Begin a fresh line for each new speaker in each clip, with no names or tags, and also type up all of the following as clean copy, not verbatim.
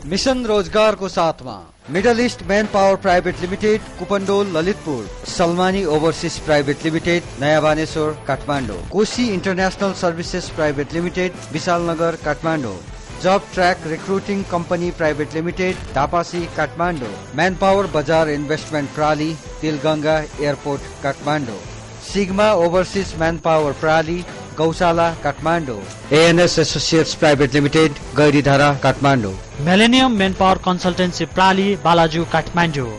Mission रोजगार को साथ में middle east man power private limited Kupondole Lalitpur, Salmani overseas private limited नयाँ Baneshwor Kathmandu, Koshi international services private limited विशालनगर Kathmandu, job track recruiting company private limited Dhapasi Kathmandu, मैन power Bazaar investment प्राली Tilganga airport Kathmandu, sigma overseas मैन power प्राली Gaushala Kathmandu, ANS associates private limited Gairidhara Kathmandu,
millennium मैन power consultancy प्राली बालाजु काठमाडौँ।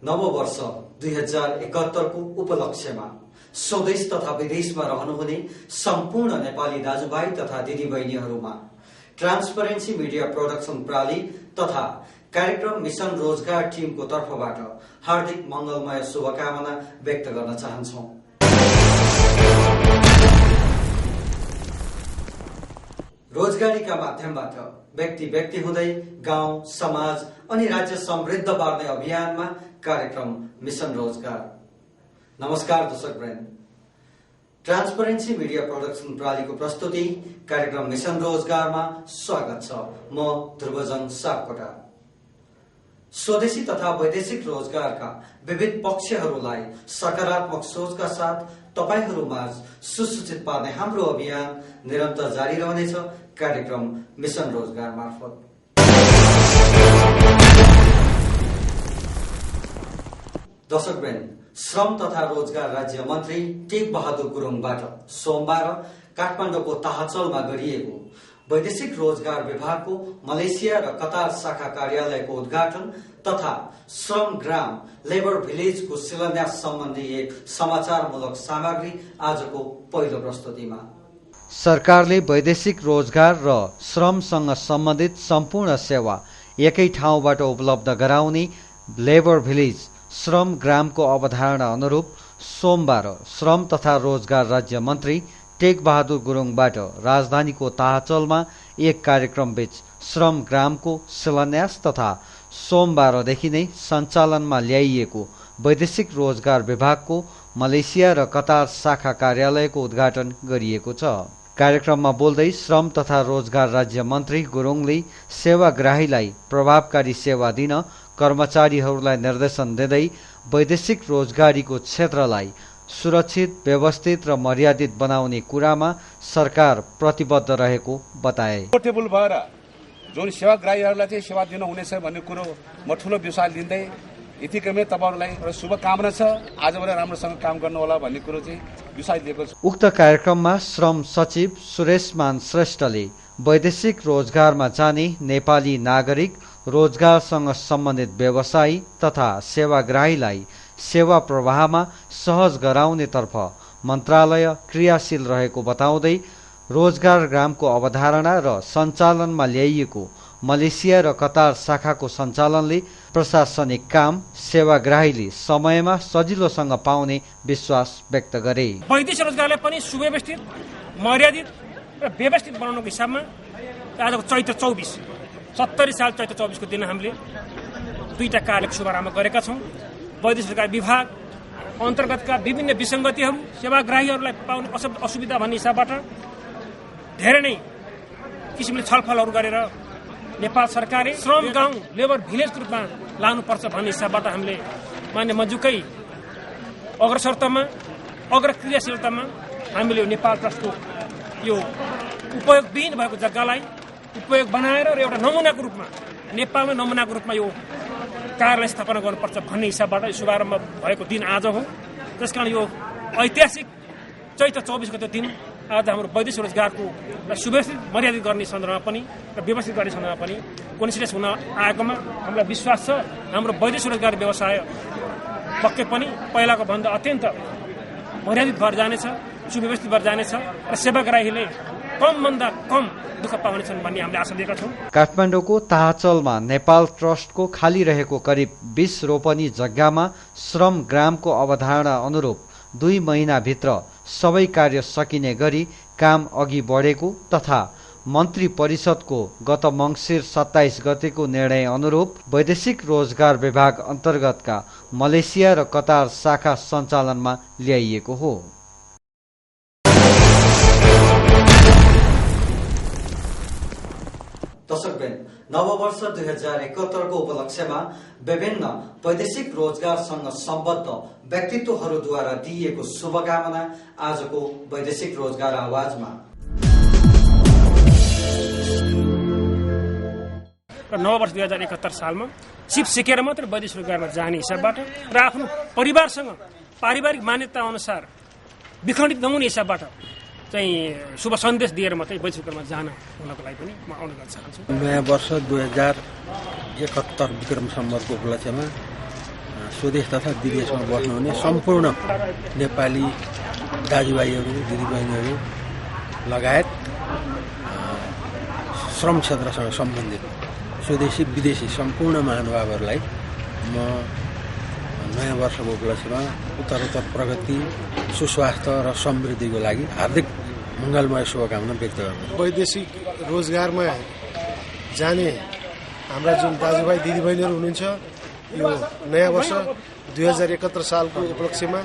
नव वर्ष 2071 को उपलक्ष्यमा स्वदेश तथा विदेशमा रहनुहुने सम्पूर्ण नेपाली दाजुभाइ तथा दिदीबहिनीहरूमा ट्रान्सपरेन्सी मिडिया प्रोडक्सन प्राली तथा कार्यक्रम मिशन रोजगार टिमको तर्फबाट हार्दिक मंगलमय शुभकामना व्यक्त गर्न चाहन्छौं। रोजगारीका माध्यमबाट व्यक्ति हुँदै गाउँ, समाज अनि राज्य समृद्ध पार्ने अभियानमा कार्यक्रम मिशन रोजगार। नमस्कार दर्शकवृन्द, ट्रान्सपरेन्सी मिडिया प्रोडक्सन प्रालीको प्रस्तुति कार्यक्रम मिशन रोजगारमा स्वागत छ। म ध्रुवजन सापकोटा। स्वदेशी तथा वैदेशिक रोजगारका विविध पक्षहरूलाई सकारात्मक सोचका साथ तपाईहरूमाझ सुसूचित पार्ने हाम्रो अभियान निरन्तर जारी रहनेछ कार्यक्रम मिशन रोजगार मार्फत। दर्शकवृन्द, श्रम तथा रोजगार राज्य मन्त्री टेक बहादुर गुरुङबाट सोमबार काठमाडौँको ताहाचलमा गरिएको वैदेशिक रोजगार विभागको मलेसिया र कतार शाखा कार्यालयको उद्घाटन तथा श्रम ग्राम लेबर भिलेजको शिलान्यास सम्बन्धी एक समाचारमूलक सामग्री आजको पहिलो प्रस्तुतिमा। सरकारले वैदेशिक रोजगार र श्रमसँग सम्बन्धित सम्पूर्ण सेवा एकै ठाउँबाट उपलब्ध गराउने लेबर भिलेज श्रम ग्रामको अवधारणा अनुरूप सोमबार श्रम तथा रोजगार राज्य मन्त्री टेक बहादुर गुरुङबाट राजधानीको ताहाचलमा एक कार्यक्रमबीच श्रम ग्रामको शिलान्यास तथा सोमबारदेखि नै सञ्चालनमा ल्याइएको वैदेशिक रोजगार विभागको मलेसिया र कतार शाखा कार्यालयको उद्घाटन गरिएको छ। कार्यक्रममा बोल्दै श्रम तथा रोजगार राज्य मन्त्री गुरुङले सेवाग्राहीलाई प्रभावकारी सेवा दिन कर्मचारीहरूलाई निर्देशन दिँदै वैदेशिक रोजगारीको क्षेत्रलाई सुरक्षित, व्यवस्थित र मर्यादित बनाउने कुरामा सरकार प्रतिबद्ध रहेको बताए।
पोर्टेबल भएर जुन सेवाग्राहीहरूलाई चाहिँ सेवा दिन हुनेछ भन्ने कुरो म ठूलो विश्वास लिँदै यतिकैमै तपाईहरुलाई एउटा शुभकामना छ। आजबाट राम्रोसँग काम गर्नु होला भन्ने कुरो चाहिँ विश्वास दिएको छु।
उक्त कार्यक्रममा श्रम सचिव सुरेशमान श्रेष्ठले वैदेशिक रोजगारमा जाने नेपाली नागरिक, रोजगारसँग सम्बन्धित व्यवसायी तथा सेवाग्राहीलाई सेवा प्रवाहमा सहज गराउनेतर्फ मन्त्रालय क्रियाशील रहेको बताउँदै रोजगार ग्रामको अवधारणा र सञ्चालनमा ल्याइएको मलेसिया र कतार शाखाको सञ्चालनले प्रशासनिक काम सेवाग्राहीले समयमा सजिलोसँग पाउने विश्वास व्यक्त गरे।
वैदेशिक रोजगारलाई पनि सुव्यवस्थित, मर्यादित र व्यवस्थित बनाउनुको हिसाबमा आजको चैत्र 24 70 साल चैत्र 24 को दिन हामीले दुईटा कार्यको शुभारम्भ गरेका छौं। वैदेशिक रोजगार विभाग अन्तर्गतका विभिन्न विसंगतिहरू सेवाग्राहीहरूलाई पाउने असुविधा भन्ने हिसाबबाट धेरै नै किसिमले छलफलहरू गरेर नेपाल सरकारले श्रम गाउँ लेबर भिलेजको रूपमा लानुपर्छ भन्ने हिसाबबाट हामीले मान्य मन्जुकै अग्रसरतामा क्रियाशीलतामा हामीले नेपाल ट्रस्टको यो उपयोगविहीन भएको जग्गालाई उपयोग बनाएर र एउटा नमुनाको रूपमा नेपालमा नमुनाको रूपमा यो कार्यालय स्थापना गर्नुपर्छ भन्ने हिसाबबाट शुभारम्भ भएको दिन आज हो। त्यसकारण यो ऐतिहासिक चैत्र 24 गते दिन आज हाम्रो वैदेशिक रोजगारको सुव्यवस्थित, मर्यादित गर्ने सन्दर्भमा पनि र व्यवस्थित गर्ने सन्दर्भमा पनि कोइन्सिडेन्स हुन आएकोमा हामीलाई विश्वास छ हाम्रो वैदेशिक रोजगार व्यवसाय पक्कै पनि पहिलाको भन्दा अत्यन्त मर्यादित भएर जानेछ, सुव्यवस्थित भएर जानेछ र सेवाग्राहीले कमभन्दा कम दुःख पाउनेछन् भन्ने हामीले आशा दिएका छौँ।
काठमाडौँको ताहाचलमा नेपाल ट्रस्टको खाली रहेको करिब 20 रोपनी जग्गामा श्रम ग्रामको अवधारणा अनुरूप 2 महिनाभित्र सबै कार्य सकिने गरी काम अघि बढेको तथा मन्त्री परिषदको गत मङ्सिर 27 गतेको निर्णय अनुरूप वैदेशिक रोजगार विभाग अन्तर्गतका मलेसिया र कतार शाखा सञ्चालनमा ल्याइएको हो। दर्शकवृन्द, नववर्ष 2071 को उपलक्ष्यमा विभिन्न वैदेशिक रोजगारसँग सम्बद्ध व्यक्तित्वहरूद्वारा दिइएको शुभकामना आजको वैदेशिक रोजगार आवाजमा।
र नववर्ष 2071 सालमा सिप सिकेर मात्र वैदेशिक रोजगारमा जाने हिसाबबाट र आफ्नो परिवारसँग पारिवारिक मान्यता अनुसार विखण्डित नहुने हिसाबबाट चाहिँ शुभ सन्देश दिएर मात्रै वैदेशिक रोजगारमा जान हुनको लागि पनि म अनुरोध चाहन्छु।
नयाँ वर्ष 2071 विक्रम सम्वतको उपलक्ष्यमा स्वदेश तथा विदेशमा बस्नुहुने सम्पूर्ण नेपाली दाजुभाइहरू दिदीबहिनीहरू लगायत श्रम क्षेत्रसँग सम्बन्धित स्वदेशी विदेशी सम्पूर्ण महानुभावहरूलाई म नयाँ वर्षको उपलक्ष्यमा उत्तरोत्तर प्रगति, सुस्वास्थ्य र समृद्धिको लागि हार्दिक मङ्गलमय शुभकामना व्यक्त गर्छु।
वैदेशिक रोजगारमा जाने हाम्रा जुन दाजुभाइ दिदीबहिनीहरू हुनुहुन्छ, यो नयाँ वर्ष 2071 सालको उपलक्ष्यमा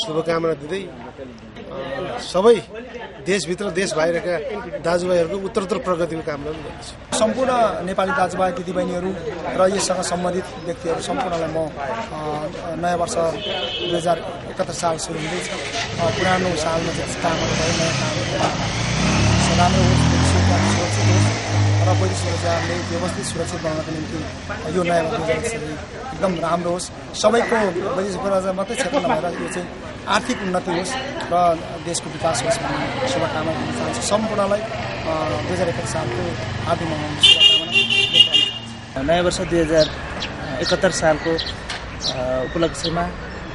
शुभकामना दिँदै सबै देशभित्र देश बाहिरका दाजुभाइहरूको उत्तरोत्तर प्रगतिको कामना गर्छु।
सम्पूर्ण नेपाली दाजुभाइ दिदीबहिनीहरू र यससँग सम्बन्धित व्यक्तिहरू सम्पूर्णलाई म नयाँ वर्ष 2071 साल सुरु हुँदैछ। पुरानो सालमा चाहिँ कामहरू भयो, नयाँ कामहरू राम्रो होस्, सुरक्षित होस् र वैदेशिक रोजगारले व्यवस्थित सुरक्षित बनाउनको निम्ति यो नयाँ वर्ष एकदम राम्रो होस्। सबैको वैदेशिक रोजगार मात्रै क्षेत्र नभएर यो चाहिँ आर्थिक उन्नति होस् र देशको विकास होस् भन्ने शुभकामना दिन चाहन्छु। सम्पूर्णलाई 2071 सालको हार्दिक शुभकामना।
नयाँ वर्ष 2071 सालको उपलक्ष्यमा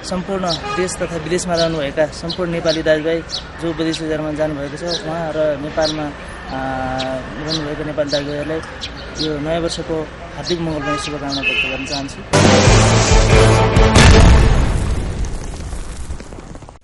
सम्पूर्ण देश तथा विदेशमा रहनुभएका सम्पूर्ण नेपाली दाजुभाइ जो विदेश रोजगारमा जानुभएको छ उहाँ र नेपालमा रहनुभएका नेपाली दाजुभाइहरूलाई यो नयाँ वर्षको हार्दिक मङ्गलमय शुभकामना व्यक्त गर्न चाहन्छु।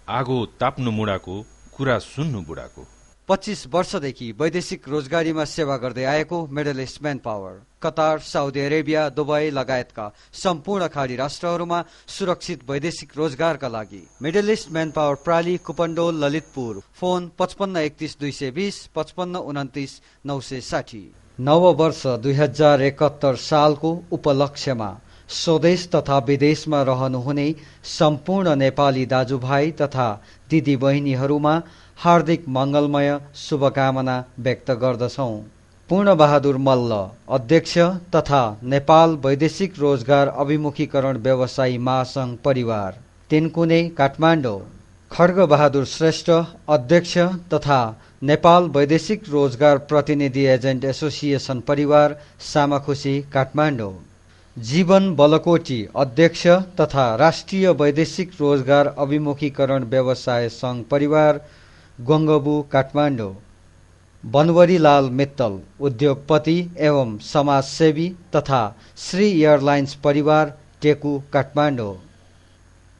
आगो ताप्नु मुडाको, कुरा सुन्नु बुढाको।
25 वर्षदेखि वैदेशिक रोजगारीमा सेवा गर्दै आएको middle east man power Qatar, Saudi Arabia, Dubai लगायतका सम्पूर्ण खाडी राष्ट्रहरूमा सुरक्षित वैदेशिक रोजगारका लागि मिडल इस्ट म्यान पावर प्राली, कुपन्डोल, ललितपुर। फोन 55 31 220 55 29 960। नव वर्ष 2071 सालको उपलक्ष्यमा स्वदेश तथा विदेशमा रहनुहुने सम्पूर्ण नेपाली दाजुभाइ तथा दिदी बहिनीहरूमा हार्दिक मङ्गलमय शुभकामना व्यक्त गर्दछौँ। पूर्णबहादुर मल्ल, अध्यक्ष तथा नेपाल वैदेशिक रोजगार अभिमुखीकरण व्यवसायी महासंघ परिवार, तिनकुने, काठमाडौँ। खड्गबहादुर श्रेष्ठ, अध्यक्ष तथा नेपाल वैदेशिक रोजगार प्रतिनिधि एजेन्ट एसोसिएसन परिवार, सामाखुसी, काठमाडौँ। जीवन बलकोटी, अध्यक्ष तथा राष्ट्रिय वैदेशिक रोजगार अभिमुखीकरण व्यवसाय संघ परिवार, गङ्गबु, काठमाडौँ। बनवरीलाल मित्तल, उद्योगपति एवं समाजसेवी तथा श्री एयरलाइन्स परिवार, टेकु, काठमाडौँ।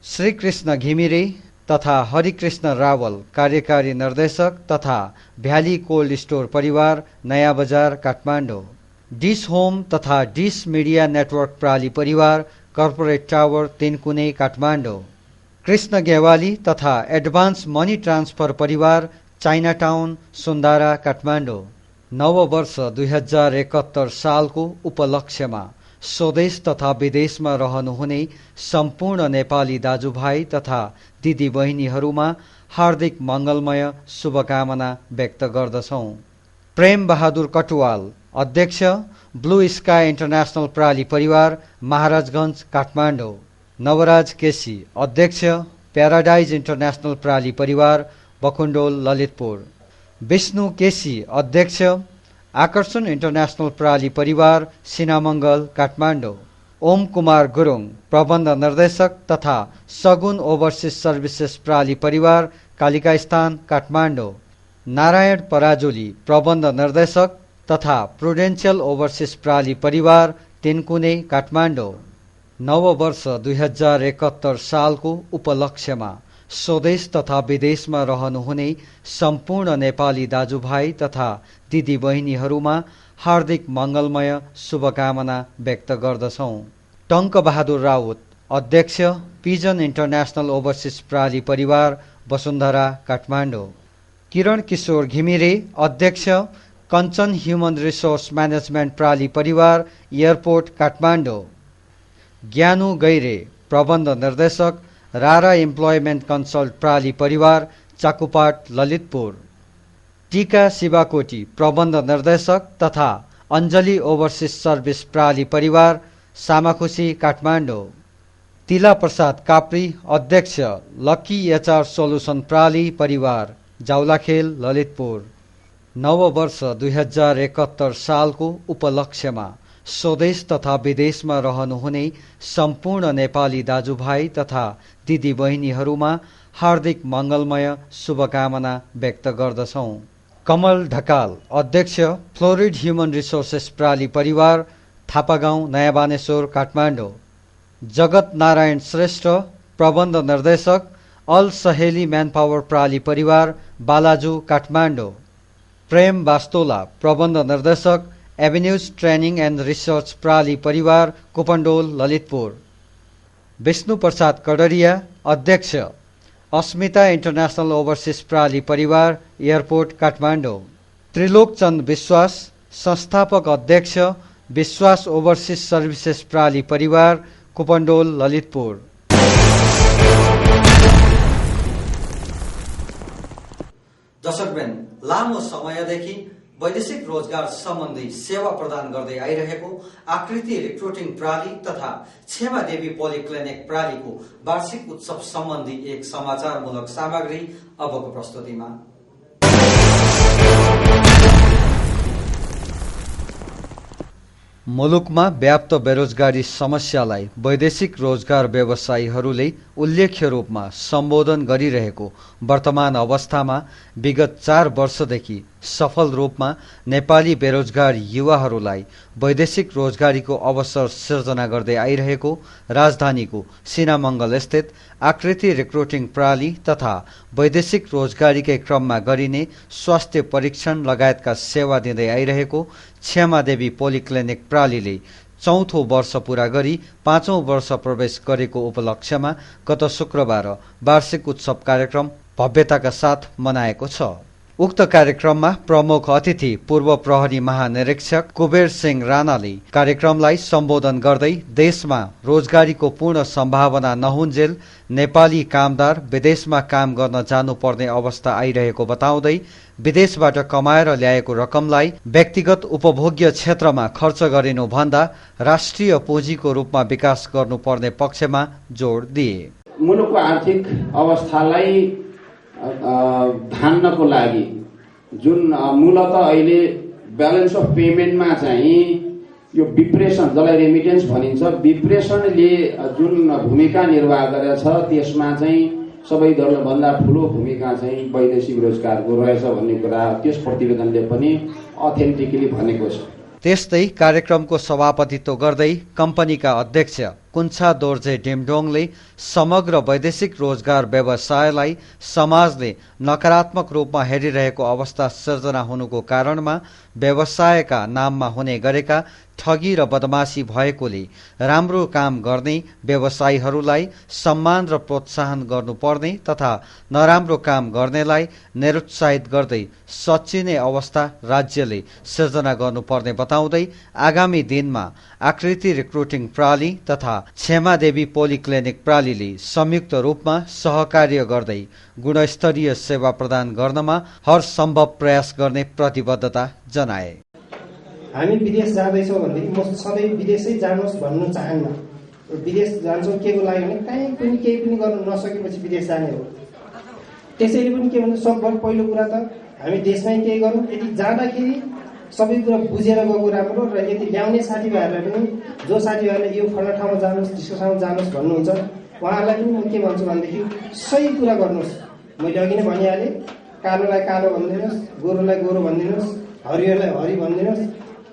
श्री कृष्ण घिमिरे तथा हरिकृष्ण रावल, कार्यकारी निर्देशक तथा भ्याली कोल्ड स्टोर परिवार, नयाँ बजार, काठमाडौँ। डिस होम तथा डिस मिडिया नेटवर्क प्राली परिवार, कर्पोरेट टावर, तिनकुने, काठमाडौँ। कृष्ण गेवाली तथा एडभान्स मनी ट्रान्सफर परिवार, चाइना टाउन, सुन्दारा, काठमाडौँ। नव वर्ष 2071 सालको उपलक्ष्यमा स्वदेश तथा विदेशमा रहनुहुने सम्पूर्ण नेपाली दाजुभाइ तथा दिदी बहिनीहरूमा हार्दिक मङ्गलमय शुभकामना व्यक्त गर्दछौँ। प्रेम बहादुर कटुवाल, अध्यक्ष, ब्लू स्काई इन्टरनेसनल प्राली परिवार, महाराजगञ्ज, काठमाडौँ। नवराज केसी, अध्यक्ष, प्याराडाइज इन्टरनेसनल प्राली परिवार, बकुण्डोल, ललितपुर। विष्णु केसी, अध्यक्ष, आकर्षण इन्टरनेसनल प्राली परिवार, सिनामङ्गल, काठमाडौँ। ओम कुमार गुरुङ, प्रबन्ध निर्देशक तथा सगुन ओभरसिज सर्भिसेस प्राली परिवार, कालिका स्थान, काठमाडौँ। नारायण पराजुली, प्रबन्ध निर्देशक तथा प्रुडेन्सियल ओभरसिज प्राली परिवार, तिनकुने, काठमाडौँ। नव वर्ष 2071 सालको उपलक्ष्यमा स्वदेश तथा विदेशमा रहनुहुने सम्पूर्ण नेपाली दाजुभाइ तथा दिदीबहिनीहरूमा हार्दिक मङ्गलमय शुभकामना व्यक्त गर्दछौं। टङ्कबहादुर राउत, अध्यक्ष, पिजन इन्टरनेशनल ओभरसिज प्राली परिवार, वसुन्धरा, काठमाडौँ। किरण किशोर घिमिरे, अध्यक्ष, कञ्चन ह्युमन रिसोर्स म्यानेजमेन्ट प्राली परिवार, एयरपोर्ट, काठमाडौँ। ज्ञानु गैरे, प्रबन्ध निर्देशक, रारा इम्प्लोइमेन्ट कन्सल्ट प्राली परिवार, चाकुपाट, ललितपुर। टीका शिवाकोटी, प्रबन्ध निर्देशक तथा अञ्जली ओभरसिज सर्भिस प्राली परिवार, सामाखुसी, काठमाडौँ। तिला प्रसाद काप्री, अध्यक्ष, लक्की एचआर सोलुसन प्राली परिवार, जाउलाखेल, ललितपुर। नववर्ष 2071 सालको उपलक्ष्यमा स्वदेश तथा विदेशमा रहनुहुने सम्पूर्ण नेपाली दाजुभाइ तथा दिदीबहिनीहरूमा हार्दिक मङ्गलमय शुभकामना व्यक्त गर्दछौं। कमल ढकाल, अध्यक्ष, फ्लोरिड ह्युमन रिसोर्सेस प्राली परिवार, थापागाउँ, नयाँ बानेश्वर, काठमाडौँ। जगत नारायण श्रेष्ठ, प्रबन्ध निर्देशक, अल सहेली म्यानपावर प्राली परिवार, बालाजु, काठमाडौँ। प्रेम वास्तोला, प्रबन्ध निर्देशक, एभिन्यूज ट्रेनिङ एन्ड रिसर्च प्राली परिवार, कुपन्डोल, ललितपुर। विष्णु प्रसाद कडरिया, अध्यक्ष, अस्मिता इन्टरनेशनल ओभरसिज प्राली परिवार, एयरपोर्ट, काठमाडौँ। त्रिलोकचन्द विश्वास, संस्थापक अध्यक्ष, विश्वास ओभरसिज सर्भिसेस प्राली परिवार, कुपन्डोल, ललितपुर। दर्शकवृन्द, लामो समयदेखि वैदेशिक रोजगार सम्बन्धी सेवा प्रदान गर्दै आइरहेको आकृति रिक्रुटिङ प्राली तथा क्षमादेवी पोलिक्लिनिक प्रालीको वार्षिक उत्सव सम्बन्धी एक समाचारमूलक सामग्री अबको प्रस्तुतिमा। मुलुकमा व्याप्त बेरोजगारी समस्यालाई वैदेशिक रोजगार व्यवसायीहरूले उल्लेख्य रूपमा सम्बोधन गरिरहेको वर्तमान अवस्थामा विगत 4 वर्षदेखि सफल रूपमा नेपाली बेरोजगार युवाहरूलाई वैदेशिक रोजगारीको अवसर सिर्जना गर्दै आइरहेको राजधानीको सिनामङ्गल स्थित आकृति रिक्रुटिङ प्रणाली तथा वैदेशिक रोजगारीकै क्रममा गरिने स्वास्थ्य परीक्षण लगायतका सेवा दिँदै आइरहेको क्षमादेवी पोलिक्लिनिक प्रणालीले चौथो वर्ष पूरा गरी 5औं वर्ष प्रवेश गरेको उपलक्ष्यमा गत शुक्रबार वार्षिक उत्सव कार्यक्रम भव्यताका साथ मनाएको छ। उक्त कार्यक्रममा प्रमुख अतिथि पूर्व प्रहरी महानिरीक्षक कुबेर सिंह राणाले कार्यक्रमलाई सम्बोधन गर्दै देशमा रोजगारीको पूर्ण सम्भावना नहुन्जेल नेपाली कामदार विदेशमा काम गर्न जानुपर्ने अवस्था आइरहेको बताउँदै विदेशबाट कमाएर ल्याएको रकमलाई व्यक्तिगत उपभोग्य क्षेत्रमा खर्च गरिनु भन्दा राष्ट्रिय पुँजीको रूपमा विकास गर्नुपर्ने पक्षमा जोड दिए।
मुलुकको आर्थिक अवस्थालाई धान्नको लागि जुन मूलत अहिले ब्यालेन्स अफ पेमेन्टमा चाहिँ यो विप्रेसन जसलाई रेमिटेन्स भनिन्छ विप्रेसनले जुन भूमिका निर्वाह गरेछ त्यसमा चाहिँ सबैभन्दा ठूलो भूमिका चाहिँ वैदेशिक रोजगारको रहेछ भन्ने कुरा त्यस प्रतिवेदनले पनि अथेन्टिकली भनेको छ।
त्यस्तै कार्यक्रमको सभापतित्व गर्दै कम्पनीका अध्यक्ष कुन्छा दोर्जे डेमडोङले समग्र वैदेशिक रोजगार व्यवसायलाई समाजले नकारात्मक रूपमा हेरिरहेको अवस्था सिर्जना हुनुको कारणमा व्यवसायका नाममा हुने गरेका ठगी र बदमाशी भएकोले राम्रो काम गर्ने व्यवसायीहरूलाई सम्मान र प्रोत्साहन गर्नुपर्ने तथा नराम्रो काम गर्नेलाई निरुत्साहित गर्दै सच्चिने अवस्था राज्यले सिर्जना गर्नुपर्ने बताउँदै आगामी दिनमा आकृति रिक्रुटिङ प्रणाली तथा क्षमादेवी पोलिक्लिनिक प्रणालीले संयुक्त रूपमा सहकार्य गर्दै गुणस्तरीय सेवा प्रदान गर्नमा हर सम्भव प्रयास गर्ने प्रतिबद्धता जनाए।
हामी विदेश जाँदैछौँ भनेदेखि म सधैँ विदेशै जानुहोस् भन्नु चाहन्न। विदेश जान्छौँ के को लागि भने कहीँ पनि केही पनि गर्न नसकेपछि विदेश जाने हो। त्यसैले पनि के भन्छ सबभन्दा पहिलो कुरा त हामी देशमै केही गरौँ। यदि जाँदाखेरि सबै कुरा बुझेर गएको राम्रो र यदि ल्याउने साथीभाइहरूलाई पनि जो साथीभाइहरूले यो फल्ना ठाउँमा जानुहोस् त्यसको ठाउँमा जानुहोस् भन्नुहुन्छ उहाँहरूलाई पनि म के भन्छु भनेदेखि सही कुरा गर्नुहोस्। मैले अघि नै भनिहालेँ, कालोलाई कालो भनिदिनुहोस्, गोरुलाई गोरु भनिदिनुहोस्, हरियोलाई हरि भनिदिनुहोस्,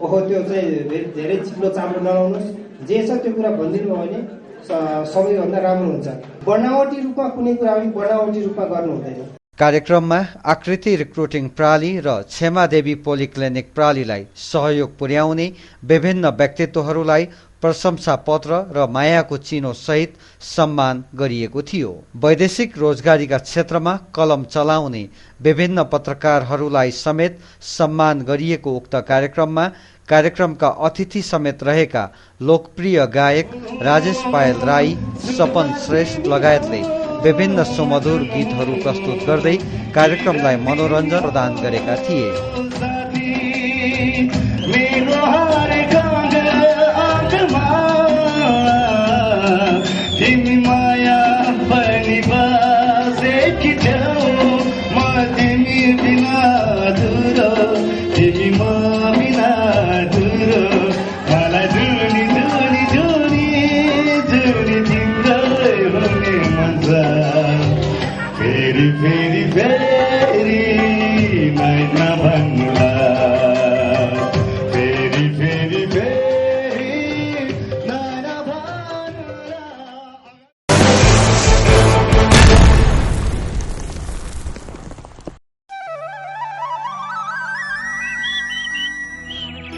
ओहो त्यो चाहिँ धेरै चिप्लो चाम्रो नलाउनुहोस्। जे छ त्यो कुरा भनिदिनु भयो भने सबैभन्दा राम्रो हुन्छ। बनावटी रूपमा कुनै कुरा पनि बनावटी रूपमा गर्नु हुँदैन।
कार्यक्रममा आकृति रिक्रुटिङ प्रणाली र क्षमादेवी पोलिक्लिनिक प्रणालीलाई सहयोग पुर्याउने विभिन्न व्यक्तित्वहरूलाई प्रशंसा पत्र र मायाको चिनो सहित सम्मान गरिएको थियो। वैदेशिक रोजगारीका क्षेत्रमा कलम चलाउने विभिन्न पत्रकारहरूलाई समेत सम्मान गरिएको उक्त कार्यक्रममा कार्यक्रमका अतिथि समेत रहेका लोकप्रिय गायक राजेश पायल राई, सपन श्रेष्ठ लगायतले विभिन्न सुमधुर गीतहरू प्रस्तुत गर्दै कार्यक्रमलाई मनोरञ्जन प्रदान गरेका थिए।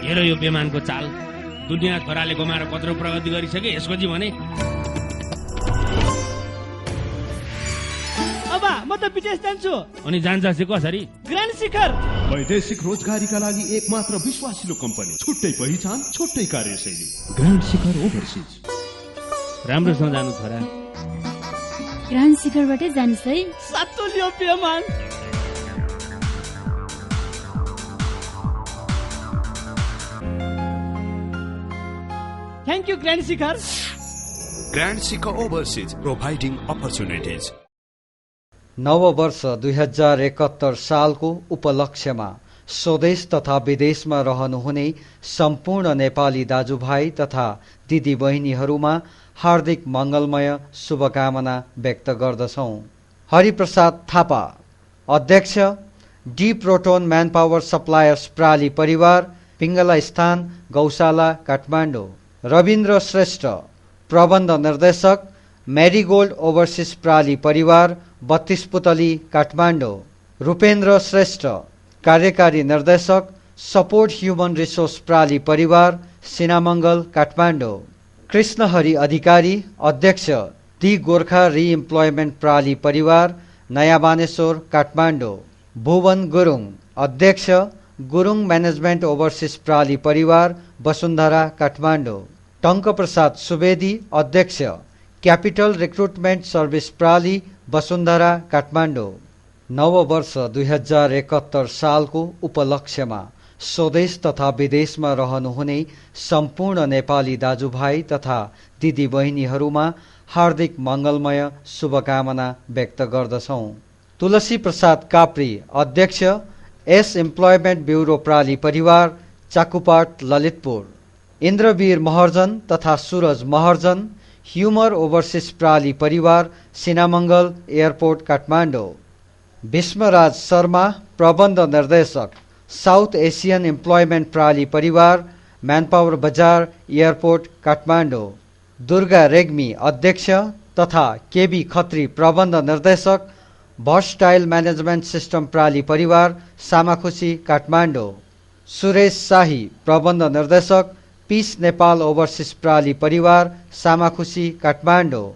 हेर यो बेमानको चाल, दुनियाँ छोराले गुमाएर कत्रो प्रगति गरिसके, यसको जी भने
अब म त विदेश जान्छु।
अनि जान्छ कसरी?
ग्रान्ड शिखर
वैदेशिक रोजगारीका लागि एकमात्र विश्वासिलो कम्पनी, छुट्टै पहिचान, छुट्टै कार्यशैली,
ग्रान्ड शिखर ओभरसिज। राम्रोसँग जानु छोरा।
ग्रान्ड शिखरबाटै जानुस् है।
सातो लियो पेमान। Thank you, Grand Shikhar.
Grand Shikhar Overseas, providing opportunities.
नव वर्ष 2071 सालको उपलक्ष्यमा स्वदेश तथा विदेशमा रहनुहुने सम्पूर्ण नेपाली दाजुभाइ तथा दिदी बहिनीहरूमा हार्दिक मङ्गलमय शुभकामना व्यक्त गर्दछौं। हरिप्रसाद थापा, अध्यक्ष, D proton man power suppliers प्राली परिवार, पिङ्गला स्थान, गौशाला, काठमाडौँ। रविन्द्र श्रेष्ठ, प्रबन्ध निर्देशक, मेरीगोल्ड ओभरसिज प्राली परिवार, 32 पुतली, काठमाडौँ। रूपेन्द्र श्रेष्ठ, कार्यकारी निर्देशक, सपोर्ट ह्युमन रिसोर्स प्राली परिवार, सिनामङ्गल, काठमाडौँ। कृष्णहरि अधिकारी, अध्यक्ष, दि गोर्खा रिइम्प्लोयमेन्ट प्राली परिवार, नयाँ बानेश्वर, काठमाडौँ। भुवन गुरुङ, अध्यक्ष, गुरुङ म्यानेजमेन्ट ओभरसिज प्राली परिवार, वसुन्धरा, काठमाडौँ। टङ्कप्रसाद सुवेदी, अध्यक्ष, क्यापिटल रिक्रुटमेन्ट सर्भिस प्राली, वसुन्धरा, काठमाडौँ। नव वर्ष 2071 सालको उपलक्ष्यमा स्वदेश तथा विदेशमा रहनुहुने सम्पूर्ण नेपाली दाजुभाइ तथा दिदी बहिनीहरूमा हार्दिक मङ्गलमय शुभकामना व्यक्त गर्दछौं। तुलसी प्रसाद काप्री, अध्यक्ष, एस इम्प्लोयमेन्ट ब्युरो प्राली परिवार, चाकुपाट, ललितपुर। इन्द्रवीर महर्जन तथा सूरज महर्जन, ह्युमर ओभरसिज प्राली परिवार, सिनामङ्गल एयरपोर्ट, काठमाडौँ। भीष्मराज शर्मा, प्रबन्ध निर्देशक, साउथ एसियन इम्प्लोयमेन्ट प्राली परिवार, म्यानपावर बजार, एयरपोर्ट, काठमाडौँ। दुर्गा रेग्मी, अध्यक्ष तथा केबी खत्री, प्रबन्ध निर्देशक, भर्सटाइल म्यानेजमेन्ट सिस्टम प्राली परिवार, सामाखुसी, काठमाडौँ। सुरेश शाही, प्रबन्ध निर्देशक, पीस नेपाल ओभरसिज प्राली परिवार, सामाखुसी, काठमाडौँ।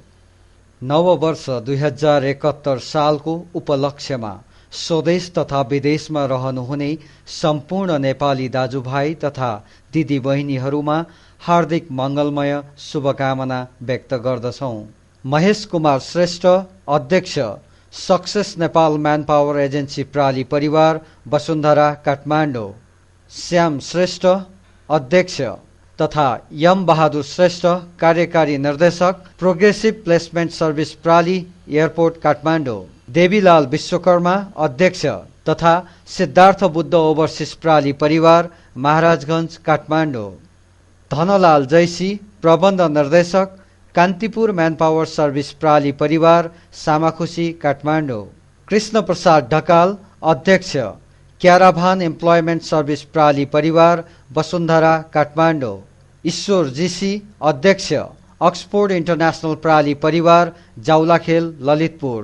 नव वर्ष 2071 सालको उपलक्ष्यमा स्वदेश तथा विदेशमा रहनुहुने सम्पूर्ण नेपाली दाजुभाइ तथा दिदी बहिनीहरूमा हार्दिक मङ्गलमय शुभकामना व्यक्त गर्दछौं। महेश कुमार श्रेष्ठ, अध्यक्ष, success Nepal man power agency प्राली परिवार, वसुन्धरा, काठमाडौँ। श्याम श्रेष्ठ, अध्यक्ष तथा यम बहादुर श्रेष्ठ, कार्यकारी निर्देशक, प्रोग्रेसिभ प्लेसमेन्ट सर्भिस प्राली, एयरपोर्ट, काठमाडौँ। देवीलाल विश्वकर्मा, अध्यक्ष तथा सिद्धार्थ बुद्ध ओभरसिज प्राली परिवार, महाराजगञ्ज, काठमाडौँ। धनलाल जैसी, प्रबन्ध निर्देशक, कान्तिपुर म्यान पावर सर्भिस प्राली परिवार, सामाखुसी, काठमाडौँ। कृष्ण प्रसाद ढकाल, अध्यक्ष, क्याराभान इम्प्लोयमेन्ट सर्भिस प्राली परिवार, वसुन्धरा, काठमाडौँ। ईश्वर जीसी, अध्यक्ष, अक्सफोर्ड इन्टरनेशनल प्राली परिवार, जाउलाखेल, ललितपुर।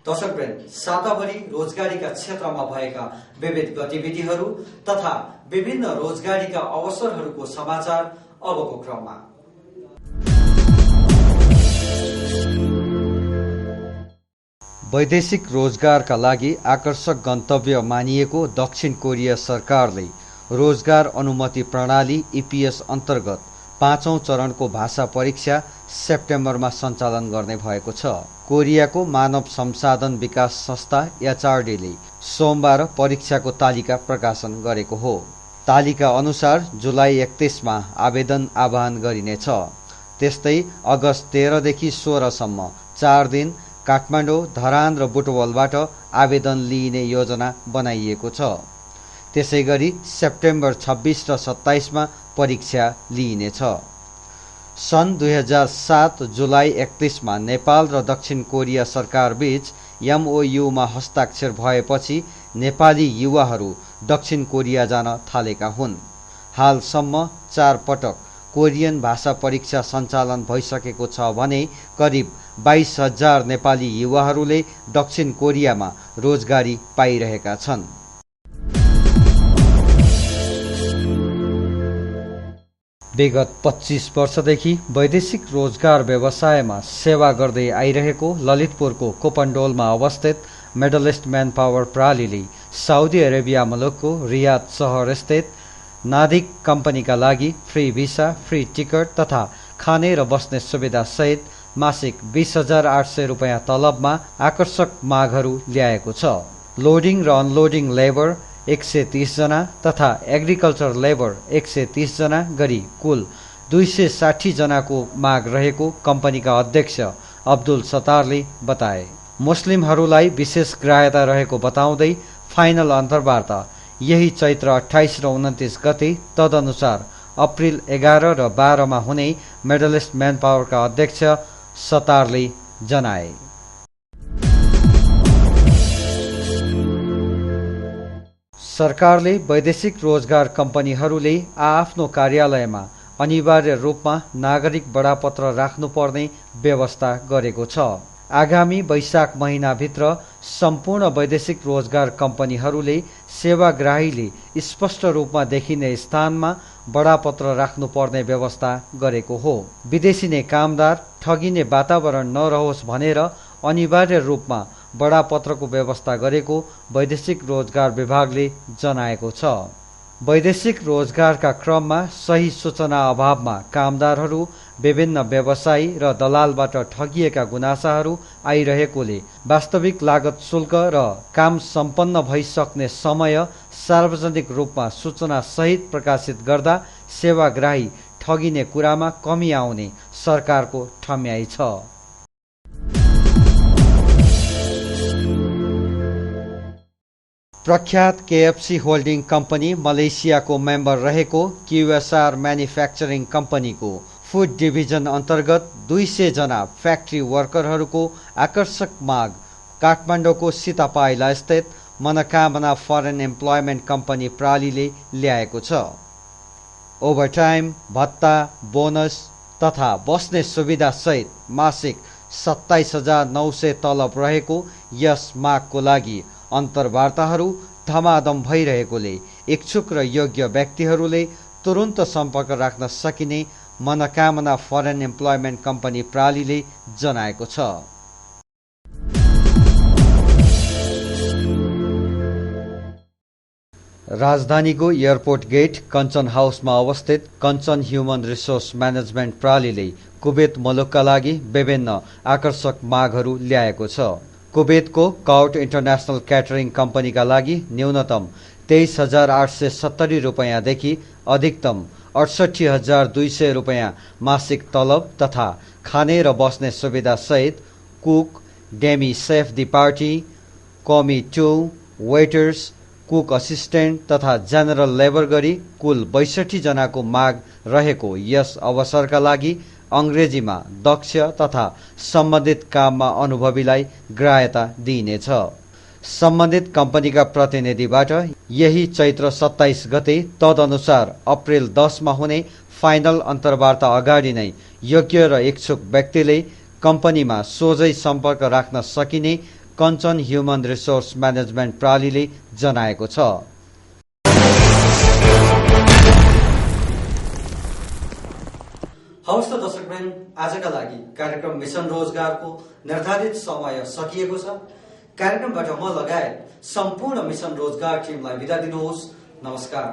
दर्शकवृन्द, साताभरि रोजगारीका क्षेत्रमा भएका विविध गतिविधिहरू तथा विभिन्न रोजगारीका अवसरहरूको समाचार अबको क्रममा। वैदेशिक रोजगारका लागि आकर्षक गन्तव्य मानिएको दक्षिण कोरिया सरकारले रोजगार अनुमति प्रणाली EPS अन्तर्गत 5औं चरणको भाषा परीक्षा सेप्टेम्बरमा सञ्चालन गर्ने भएको छ। कोरियाको मानव संसाधन विकास संस्था HRDले सोमबार परीक्षाको तालिका प्रकाशन गरेको हो। तालिका अनुसार जुलाई 31मा आवेदन आह्वान गरिनेछ। त्यस्तै अगस्त 13 देखि 16 सम्म 4 दिन काठमाडौँ, धरान र बुटवलबाट आवेदन लिइने योजना बनाइएको छ। त्यसैगरी सेप्टेम्बर 26 र 27मा परीक्षा लिइनेछ। सन् 2007 जुलाई 31मा नेपाल र दक्षिण कोरिया सरकारबीच MOU मा हस्ताक्षर भएपछि नेपाली युवाहरू दक्षिण कोरिया जान थालेका हुन्। हालसम्म 4 पटक कोरियन भाषा परीक्षा सञ्चालन भइसकेको छ भने करिब 22,000 नेपाली युवाहरूले दक्षिण कोरियामा रोजगारी पाइरहेका छन्। विगत 25 वर्षदेखि वैदेशिक रोजगार व्यवसायमा सेवा गर्दै आइरहेको ललितपुरको कोपन्डोलमा अवस्थित मिडल इस्ट म्यान पावर प्रालीले साउदी अरेबिया मुलुकको रियाद सहर स्थित नादिक कम्पनीका लागि फ्री भिसा, फ्री टिकट तथा खाने र बस्ने सुविधा सहित मासिक 20,800 रुपियाँ तलबमा आकर्षक मागहरू ल्याएको छ। लोडिङ र अनलोडिङ लेबर 130 जना तथा एग्रिकल्चर लेबर 130 जना गरी कुल 260 जनाको माग रहेको कम्पनीका अध्यक्ष अब्दुल सत्तारले बताए। मुस्लिमहरूलाई विशेष ग्राह्यता रहेको बताउँदै फाइनल अन्तर्वार्ता यही चैत्र 28 र 29 गते तदनुसार अप्रिल 11 र 12 मा हुने मिडल इस्ट म्यान पावरका अध्यक्ष सत्तारले जनाए। सरकारले वैदेशिक रोजगार कम्पनीहरूले आफ्नो कार्यालयमा अनिवार्य रूपमा नागरिक बडापत्र राख्नुपर्ने व्यवस्था गरेको छ। आगामी वैशाख महिनाभित्र सम्पूर्ण वैदेशिक रोजगार कम्पनीहरूले सेवाग्राहीले स्पष्ट रूपमा देखिने स्थानमा बडापत्र राख्नुपर्ने व्यवस्था गरेको हो। विदेशी नै कामदार ठगिने वातावरण नरहोस् भनेर अनिवार्य रूपमा बडापत्रको व्यवस्था गरेको वैदेशिक रोजगार विभागले जनाएको छ। वैदेशिक रोजगारका क्रममा सही सूचना अभावमा कामदारहरू विभिन्न व्यवसायी र दलालबाट ठगिएका गुनासाहरू आइरहेकोले वास्तविक लागत शुल्क र काम सम्पन्न भइसक्ने समय सार्वजनिक रूपमा सूचना सहित प्रकाशित गर्दा सेवाग्राही ठगिने कुरामा कमी आउने सरकारको ठम्याइ छ। प्रख्यात KFC होल्डिङ कम्पनी मलेसियाको मेम्बर रहेको QSR म्यानुफ्याक्चरिङ कम्पनीको फुड डिभिजन अन्तर्गत 200 जना फ्याक्ट्री वर्करहरूको आकर्षक माग काठमाडौँको सीतापाइला स्थित मनोकामना फरेन एम्प्लोइमेन्ट कम्पनी प्रालीले ल्याएको छ। ओभरटाइम, भत्ता, बोनस तथा बस्ने सुविधा सहित मासिक 27,900 तलब रहेको यस मागको लागि अन्तर्वार्ताहरू धमाधम भइरहेकोले इच्छुक र योग्य व्यक्तिहरूले तुरुन्त सम्पर्क राख्न सकिने मनोकामना फरेन एम्प्लोइमेन्ट कम्पनी प्रालीले जनाएको छ। राजधानीको एयरपोर्ट गेट कञ्चन हाउसमा अवस्थित कञ्चन ह्युमन रिसोर्स म्यानेजमेन्ट प्रालीले कुवेत मुलुकका लागि विभिन्न आकर्षक मागहरू ल्याएको छ। कुवेतको काउट इन्टरनेशनल क्याटरिङ कम्पनीका लागि न्यूनतम 23,870 रुपियाँदेखि अधिकतम 68,200 रुपियाँ मासिक तलब तथा खाने र बस्ने सुविधा सहित कुक, डेमी सेफ दी पार्टी, कमी 2, वेटर्स, कुक असिस्टेन्ट तथा जेनरल लेबर गरी कुल 62 जनाको माग रहेको यस अवसरका लागि अंग्रेजीमा दक्ष तथा सम्बन्धित काममा अनुभवीलाई ग्राह्यता दिइनेछ। सम्बन्धित कम्पनीका प्रतिनिधिबाट यही चैत्र 27 गते तदनुसार अप्रेल 10 मा हुने फाइनल अन्तर्वार्ता अगाडि नै योग्य र इच्छुक व्यक्तिले कम्पनीमा सोझै सम्पर्क राख्न सकिने कञ्चन ह्युमन रिसोर्स म्यानेजमेन्ट प्रणालीले जनाएको छ। हवस् त दर्शकवृन्द, आजका लागि कार्यक्रम मिशन रोजगारको निर्धारित समय सकिएको छ। कार्यक्रमबाट म लगायत सम्पूर्ण मिशन रोजगार टिमलाई बिदा दिनुहोस्। नमस्कार।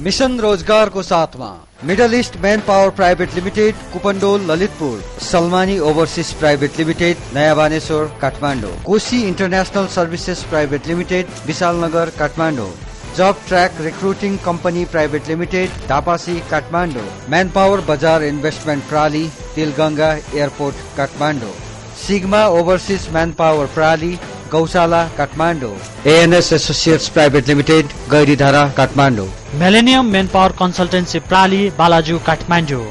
मिशन रोजगारको साथमा मिडल इस्ट मैन power private limited Kupondole Lalitpur, Salmani overseas private limited नयाँ Baneshwor Kathmandu, Koshi international services private limited विशालनगर Kathmandu, job track recruiting company private limited Dhapasi Kathmandu, मैन पावर बजार इन्भेस्टमेन्ट प्रणाली Tilganga airport Kathmandu, sigma overseas मैन पावर प्रणाली Gaushala Kathmandu, ANS associates private limited Gairidhara Kathmandu,
millennium मैन पावर कन्सल्टेन्सी प्रणाली बालाजु काठमाडौँ,